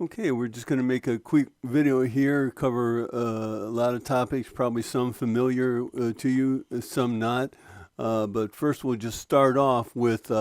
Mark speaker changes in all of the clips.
Speaker 1: Okay, we're just going to make a quick video here, cover a lot of topics, probably some familiar to you, some not. But first, we'll just start off with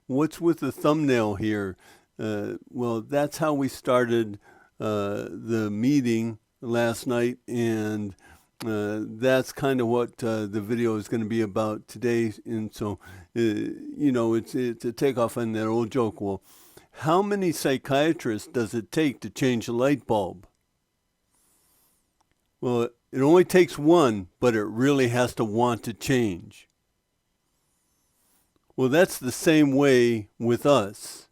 Speaker 1: what's with the thumbnail here. Well, that's how we started the meeting last night, and that's kind of what the video is going to be about today. And so, it's a takeoff on that old joke. Well, how many psychiatrists does it take to change a light bulb? Well, it only takes one, but it really has to want to change. Well, that's the same way with us.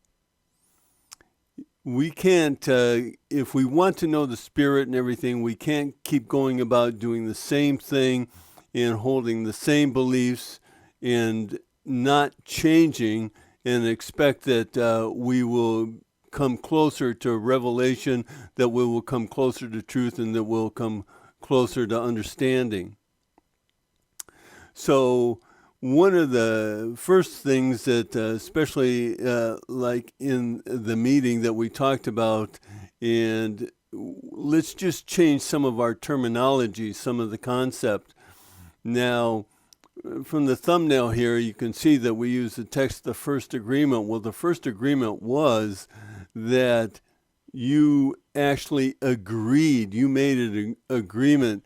Speaker 1: We can't, if we want to know the spirit and everything, we can't keep going about doing the same thing and holding the same beliefs and not changing and expect that we will come closer to revelation, that we will come closer to truth, and that we'll come closer to understanding. So one of the first things that, especially like in the meeting that we talked about, and let's just change some of our terminology, some of the concept. Now, from the thumbnail here, you can see that we use the text, the first agreement. Well, the first agreement was that you actually agreed, you made an agreement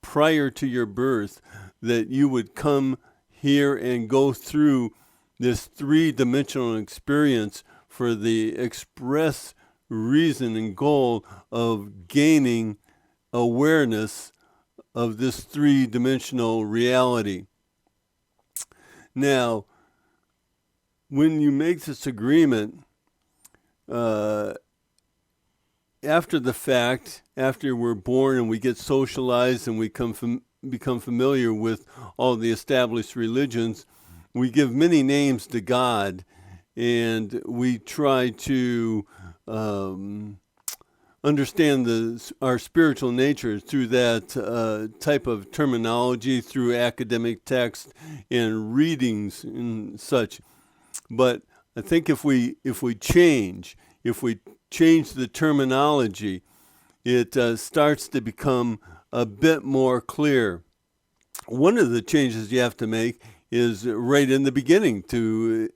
Speaker 1: prior to your birth that you would come here and go through this three-dimensional experience for the express reason and goal of gaining awareness of this three-dimensional reality. Now, when you make this agreement, after the fact, after we're born and we get socialized and we become familiar with all the established religions, we give many names to God, and we try to understand our spiritual nature through that type of terminology, through academic text and readings and such. But I think if we change the terminology, it starts to become a bit more clear. One of the changes you have to make is right in the beginning to,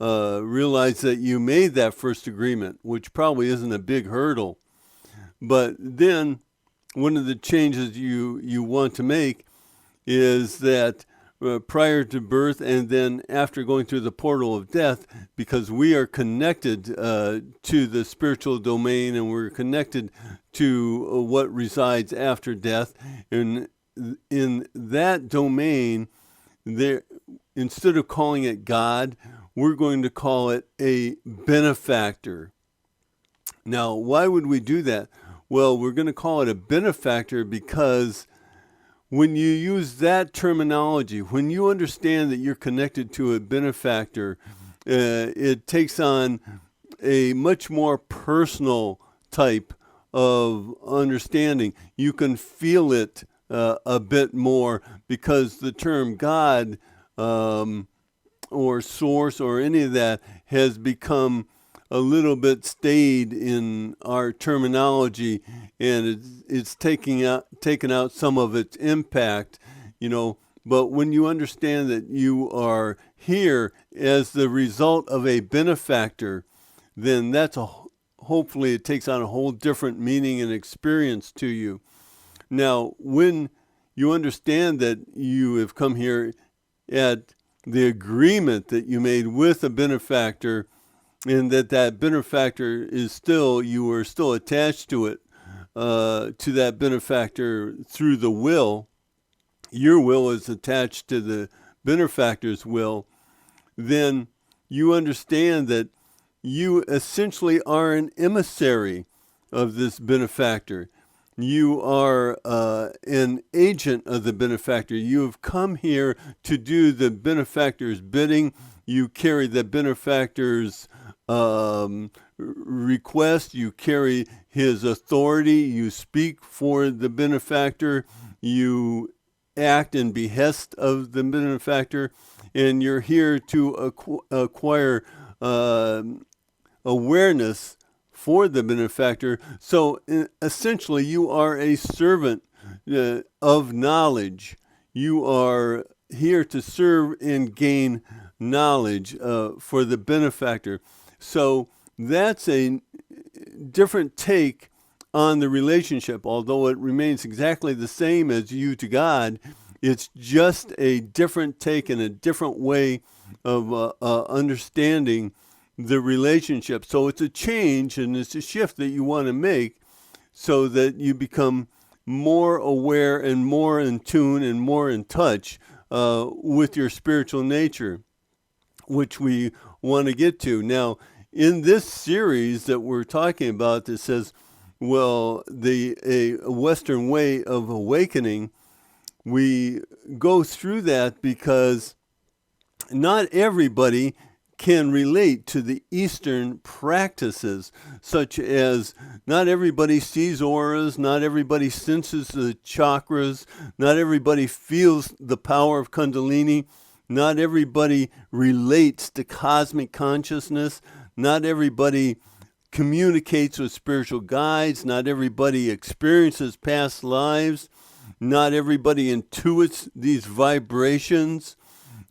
Speaker 1: realize that you made that first agreement, which probably isn't a big hurdle. But then one of the changes you want to make is that prior to birth and then after going through the portal of death, because we are connected to the spiritual domain and we're connected to what resides after death. And in that domain, there, instead of calling it God, we're going to call it a benefactor. Now, why would we do that? Well, we're going to call it a benefactor because when you use that terminology, when you understand that you're connected to a benefactor, it takes on a much more personal type of understanding. You can feel it a bit more because the term God or source or any of that has become a little bit staid in our terminology, and it's taken out some of its impact, But when you understand that you are here as the result of a benefactor, then hopefully it takes on a whole different meaning and experience to you. Now, when you understand that you have come here at the agreement that you made with a benefactor, and that benefactor you are still attached to it, to that benefactor through the will, your will is attached to the benefactor's will, then you understand that you essentially are an emissary of this benefactor. You are an agent of the benefactor. You have come here to do the benefactor's bidding. You carry the benefactor's request. You carry his authority. You speak for the benefactor. You act in behest of the benefactor. And you're here to acquire awareness for the benefactor. So essentially, you are a servant of knowledge. You are here to serve and gain knowledge for the benefactor. So that's a different take on the relationship. Although it remains exactly the same as you to God, it's just a different take and a different way of understanding the relationship. So it's a change and it's a shift that you want to make so that you become more aware and more in tune and more in touch with your spiritual nature, which we want to get to. Now, in this series that we're talking about that says, well, a Western way of awakening, we go through that because not everybody can relate to the Eastern practices, such as not everybody sees auras, not everybody senses the chakras, not everybody feels the power of Kundalini, not everybody relates to cosmic consciousness, not everybody communicates with spiritual guides, not everybody experiences past lives, not everybody intuits these vibrations.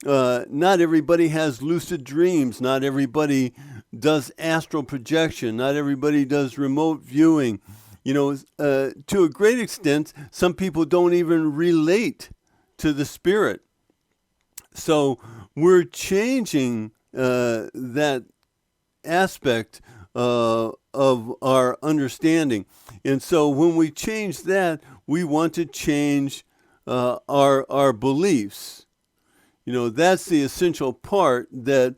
Speaker 1: Not everybody has lucid dreams. Not everybody does astral projection. Not everybody does remote viewing. To a great extent, some people don't even relate to the spirit. So we're changing that aspect of our understanding. And so when we change that, we want to change our beliefs. That's the essential part, that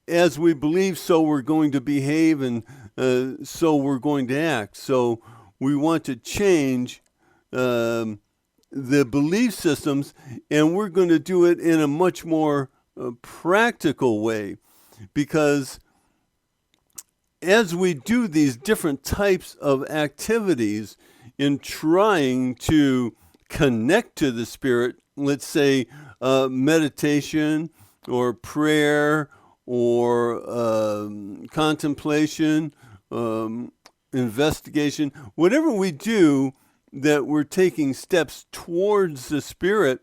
Speaker 1: as we believe, so we're going to behave, and so we're going to act. So we want to change the belief systems, and we're going to do it in a much more practical way, because as we do these different types of activities in trying to connect to the spirit, let's say meditation or prayer or contemplation, investigation, whatever we do that we're taking steps towards the spirit,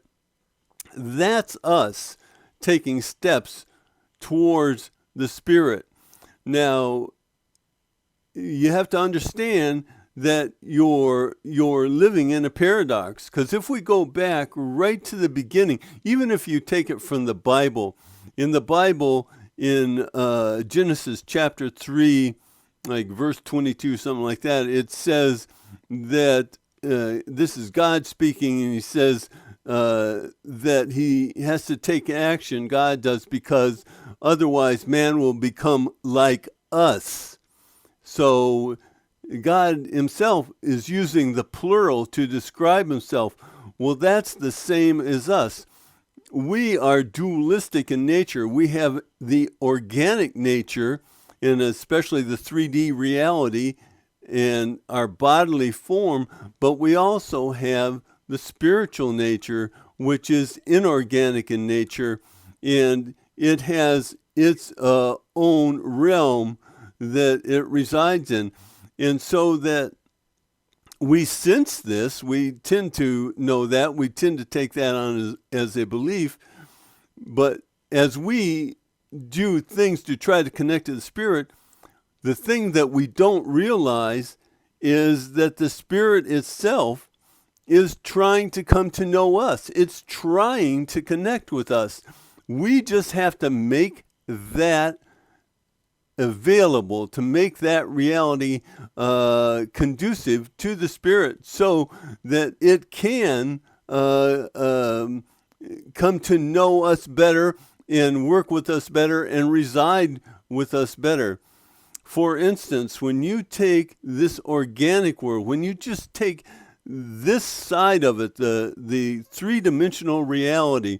Speaker 1: that's us taking steps towards the spirit. Now, you have to understand that you're living in a paradox. Because if we go back right to the beginning, even if you take it from the Bible, in Genesis chapter 3, like verse 22, something like that, it says that this is God speaking, and he says that he has to take action, God does, because otherwise man will become like us. So God himself is using the plural to describe himself. Well, that's the same as us. We are dualistic in nature. We have the organic nature, and especially the 3D reality and our bodily form, but we also have the spiritual nature, which is inorganic in nature, and it has its own realm that it resides in. And so that we sense this, we tend to know that, we tend to take that on as a belief. But as we do things to try to connect to the spirit, the thing that we don't realize is that the spirit itself is trying to come to know us. It's trying to connect with us. We just have to make that available, to make that reality conducive to the spirit, so that it can come to know us better and work with us better and reside with us better. For instance, when you take this organic world, when you just take this side of it, the three-dimensional reality,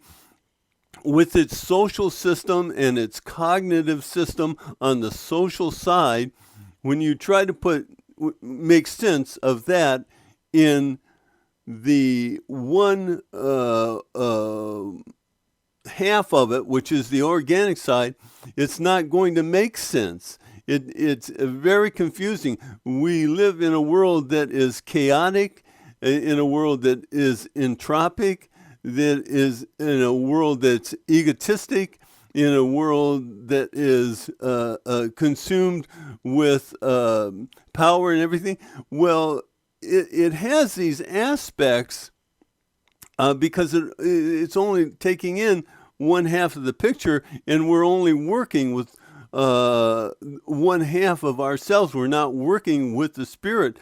Speaker 1: with its social system and its cognitive system on the social side, when you try to make sense of that in the one half of it, which is the organic side, it's not going to make sense. It's very confusing. We live in a world that is chaotic, in a world that is entropic, that is in a world that's egotistic, in a world that is consumed with power and everything. Well, it has these aspects because it's only taking in one half of the picture, and we're only working with one half of ourselves. We're not working with the Spirit.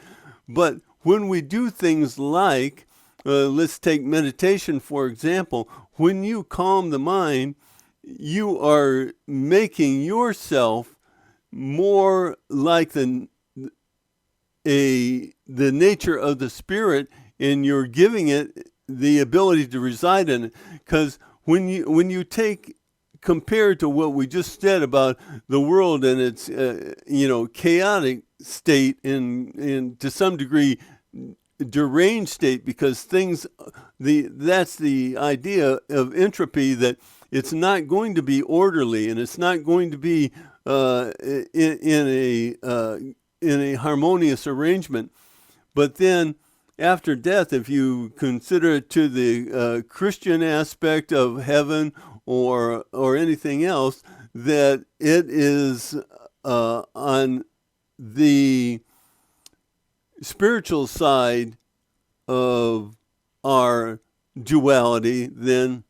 Speaker 1: But when we do things like, let's take meditation, for example, when you calm the mind, you are making yourself more like the nature of the Spirit, and you're giving it the ability to reside in it. Because when you take, compared to what we just said about the world and its chaotic state and to some degree deranged state, because that's the idea of entropy, that it's not going to be orderly and it's not going to be in a harmonious arrangement. But then after death, if you consider it to the Christian aspect of heaven or anything else, that it is on the spiritual side of our duality, then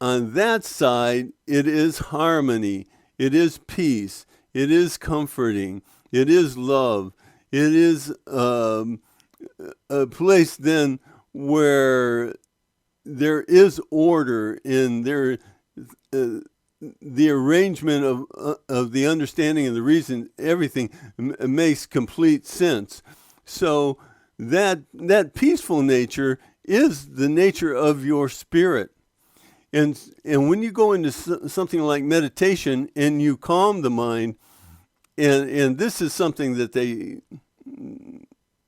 Speaker 1: on that side it is harmony, it is peace, it is comforting, it is love. It is a place then where there is order in the arrangement of the understanding and the reason. Everything makes complete sense. So that peaceful nature is the nature of your spirit. And when you go into something like meditation and you calm the mind, and this is something that they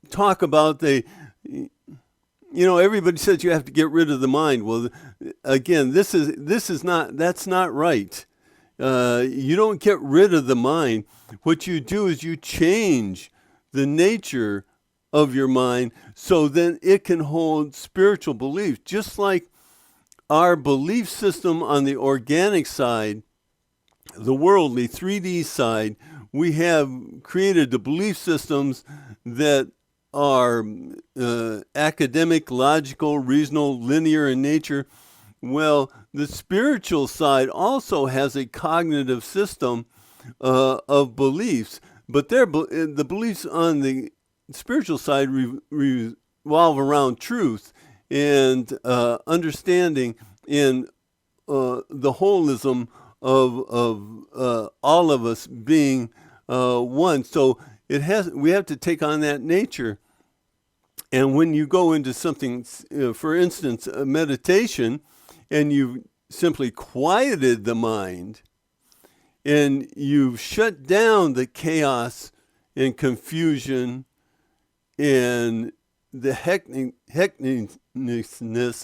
Speaker 1: talk about. Everybody says you have to get rid of the mind. Well, again, that's not right. You don't get rid of the mind. What you do is you change the nature of your mind so then it can hold spiritual beliefs. Just like our belief system on the organic side, the worldly 3D side, we have created the belief systems that are academic, logical, reasonable, linear in nature. Well, the spiritual side also has a cognitive system of beliefs, but the beliefs on the spiritual side revolve around truth and understanding in the holism of all of us being one. So we have to take on that nature. And when you go into something, for instance, a meditation, and you've simply quieted the mind, and you've shut down the chaos and confusion and the hecticness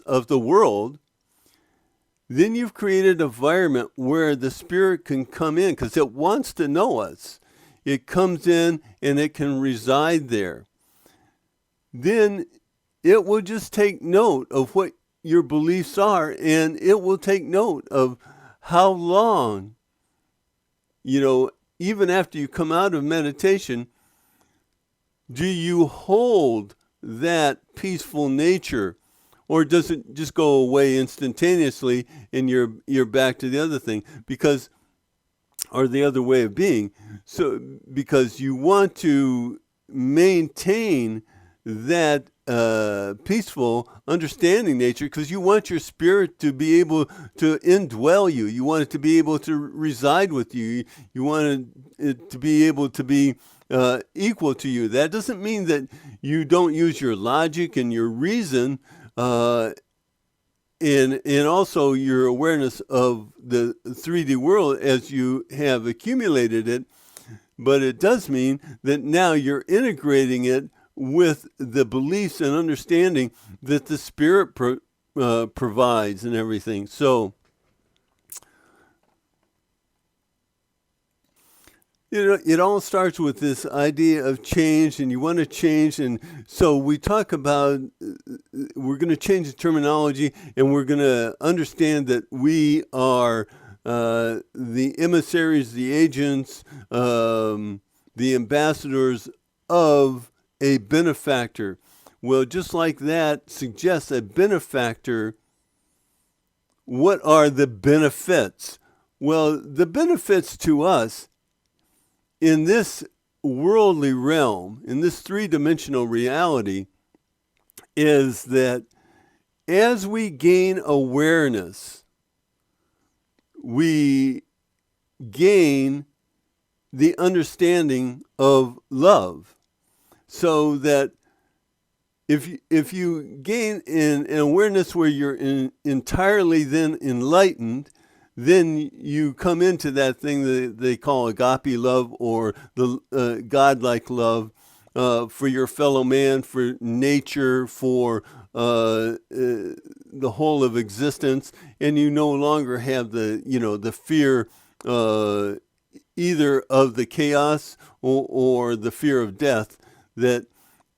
Speaker 1: of the world, then you've created an environment where the Spirit can come in, because it wants to know us. It comes in and it can reside there. Then it will just take note of what your beliefs are, and it will take note of how long, even after you come out of meditation, do you hold that peaceful nature, or does it just go away instantaneously and you're back to the other thing? Or the other way of being. So because you want to maintain that peaceful, understanding nature, because you want your spirit to be able to indwell you. You want it to be able to reside with you. You want it to be able to be equal to you. That doesn't mean that you don't use your logic and your reason and also your awareness of the 3D world as you have accumulated it. But it does mean that now you're integrating it with the beliefs and understanding that the Spirit provides and everything. So It all starts with this idea of change, and you want to change. And so we talk about we're going to change the terminology, and we're going to understand that we are the emissaries, the agents, the ambassadors of a benefactor. Well, just like that suggests a benefactor, what are the benefits? Well, the benefits to us in this worldly realm, in this three-dimensional reality, is that as we gain awareness, we gain the understanding of love. So that if you gain an awareness where you're entirely then enlightened, then you come into that thing that they call agape love, or the godlike love for your fellow man, for nature, for the whole of existence, and you no longer have the fear either of the chaos or the fear of death.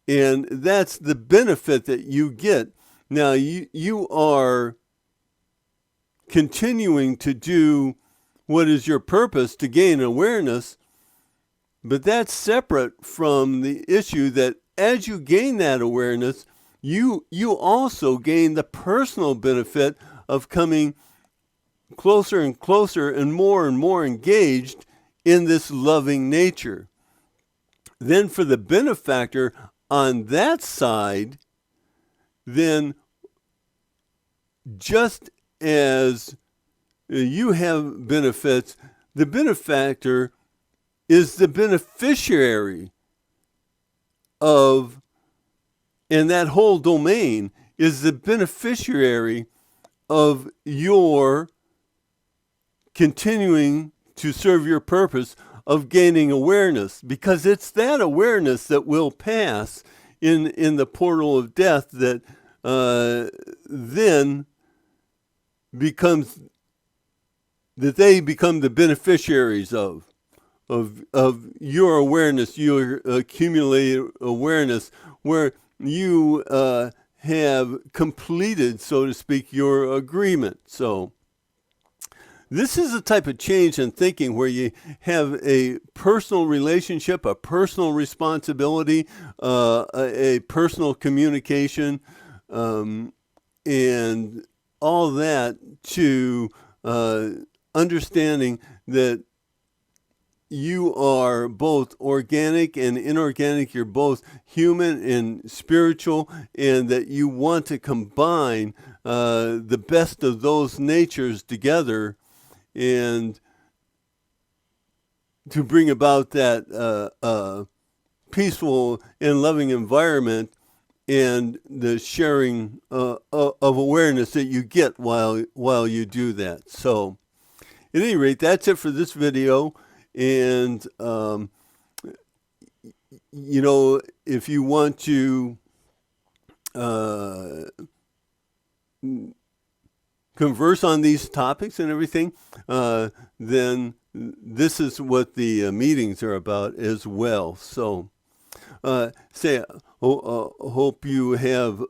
Speaker 1: And that's the benefit that you get. Now you are continuing to do what is your purpose to gain awareness, but that's separate from the issue that as you gain that awareness, you also gain the personal benefit of coming closer and closer and more engaged in this loving nature. Then for the benefactor on that side, then just as you have benefits, the benefactor is the beneficiary of, and that whole domain is the beneficiary of your continuing to serve your purpose of gaining awareness, because it's that awareness that will pass in the portal of death that then becomes, that they become the beneficiaries of your awareness, your accumulated awareness, where you have completed, so to speak, your agreement. So this is a type of change in thinking where you have a personal relationship, a personal responsibility, a personal communication, and all that, to understanding that you are both organic and inorganic, you're both human and spiritual, and that you want to combine the best of those natures together, and to bring about that peaceful and loving environment, and the sharing of awareness that you get while you do that. So at any rate, that's it for this video. And if you want to converse on these topics and everything, then this is what the meetings are about as well. So hope you have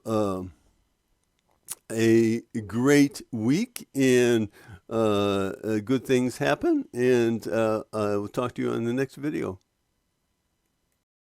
Speaker 1: a great week, and good things happen, and I will talk to you on the next video.